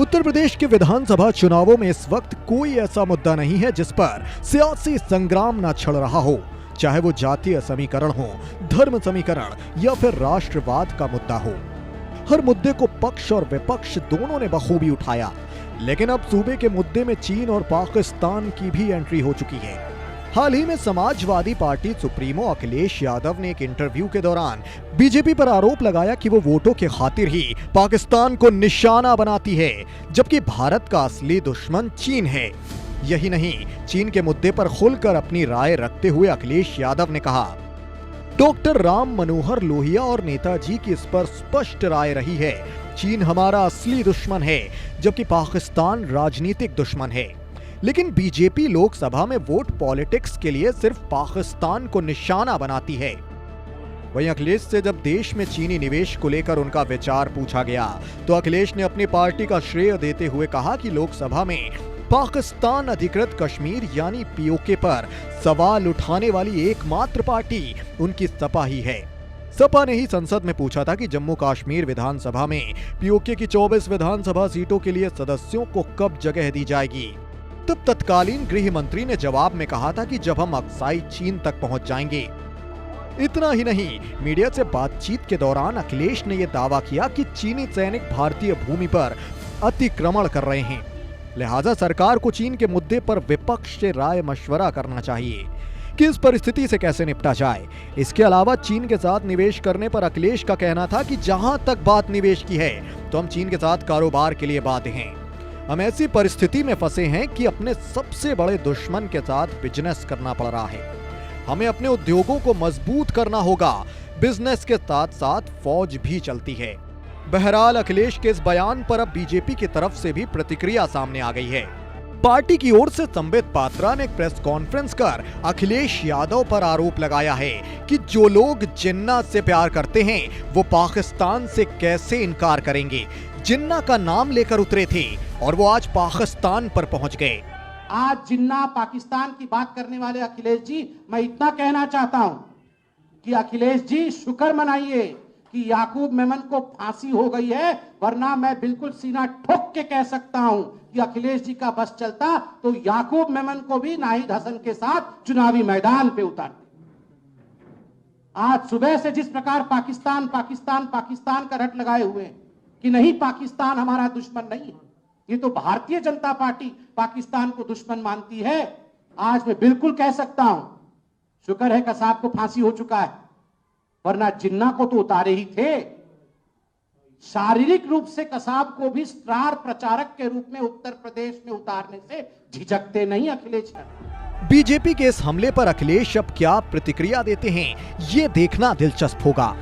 उत्तर प्रदेश के विधानसभा चुनावों में इस वक्त कोई ऐसा मुद्दा नहीं है जिस पर सियासी संग्राम न छिड़ रहा हो, चाहे वो जातीय समीकरण हो, धर्म समीकरण या फिर राष्ट्रवाद का मुद्दा हो। हर मुद्दे को पक्ष और विपक्ष दोनों ने बखूबी उठाया, लेकिन अब सूबे के मुद्दे में चीन और पाकिस्तान की भी एंट्री हो चुकी है। हाल ही में समाजवादी पार्टी सुप्रीमो अखिलेश यादव ने एक इंटरव्यू के दौरान बीजेपी पर आरोप लगाया कि वो वोटों के खातिर ही पाकिस्तान को निशाना बनाती है, जबकि भारत का असली दुश्मन चीन है। यही नहीं, चीन के मुद्दे पर खुलकर अपनी राय रखते हुए अखिलेश यादव ने कहा, डॉक्टर राम मनोहर लोहिया और नेताजी की इस पर स्पष्ट राय रही है, चीन हमारा असली दुश्मन है, जबकि पाकिस्तान राजनीतिक दुश्मन है। लेकिन बीजेपी लोकसभा में वोट पॉलिटिक्स के लिए सिर्फ पाकिस्तान को निशाना बनाती है। वहीं अखिलेश से जब देश में चीनी निवेश को लेकर उनका विचार पूछा गया, तो अखिलेश ने अपनी पार्टी का श्रेय देते हुए कहा कि लोकसभा में पाकिस्तान अधिकृत कश्मीर यानी पीओके पर सवाल उठाने वाली एकमात्र पार्टी उनकी सपा ही है। सपा ने ही संसद में पूछा था कि जम्मू कश्मीर विधानसभा में पीओके की 24 विधानसभा सीटों के लिए सदस्यों को कब जगह दी जाएगी। तब तत्कालीन गृह मंत्री ने जवाब में कहा था कि जब हम अक्साई चीन तक पहुंच जाएंगे। इतना ही नहीं, मीडिया से बातचीत के दौरान अखिलेश ने यह दावा किया कि चीनी सैनिक भारतीय भूमि पर अतिक्रमण कर रहे हैं, लिहाजा सरकार को चीन के मुद्दे पर विपक्ष से राय मशवरा करना चाहिए कि इस परिस्थिति से कैसे निपटा जाए। इसके अलावा चीन के साथ निवेश करने पर अखिलेश का कहना था कि जहां तक बात निवेश की है तो हम चीन के साथ कारोबार के लिए बाध्य हैं। हम ऐसी परिस्थिति में फंसे हैं कि अपने सबसे बड़े दुश्मन के साथ बिजनेस करना पड़ रहा है। हमें अपने उद्योगों को मजबूत करना होगा, बिजनेस के साथ साथ फौज भी चलती है। बहरहाल अखिलेश के इस बयान पर अब बीजेपी की तरफ से भी प्रतिक्रिया सामने आ गई है। पार्टी की ओर से संबित पात्रा ने एक प्रेस कॉन्फ्रेंस कर अखिलेश यादव पर आरोप लगाया है कि जो लोग जिन्ना से प्यार करते हैं वो पाकिस्तान से कैसे इनकार करेंगे। जिन्ना का नाम लेकर उतरे थे और वो आज पाकिस्तान पर पहुंच गए। आज जिन्ना पाकिस्तान की बात करने वाले अखिलेश जी, मैं इतना कहना चाहता हूं कि अखिलेश जी शुक्र मनाइए कि याकूब मेमन को फांसी हो गई है, वरना मैं बिल्कुल सीना ठोक के कह सकता हूं कि अखिलेश जी का बस चलता तो याकूब मेमन को भी नाहिद हसन के साथ चुनावी मैदान पे उतारते। आज सुबह से जिस प्रकार पाकिस्तान पाकिस्तान पाकिस्तान का रट लगाए हुए हैं कि नहीं, पाकिस्तान हमारा दुश्मन नहीं है, ये तो भारतीय जनता पार्टी पाकिस्तान को दुश्मन मानती है। आज मैं बिल्कुल कह सकता हूं, शुक्र है कसाब को फांसी हो चुका है, वरना जिन्ना को तो उतारे ही थे। शारीरिक रूप से कसाब को भी स्टार प्रचारक के रूप में उत्तर प्रदेश में उतारने से झिझकते नहीं अखिलेश। बीजेपी के इस हमले पर अखिलेश अब क्या प्रतिक्रिया देते हैं, ये देखना दिलचस्प होगा।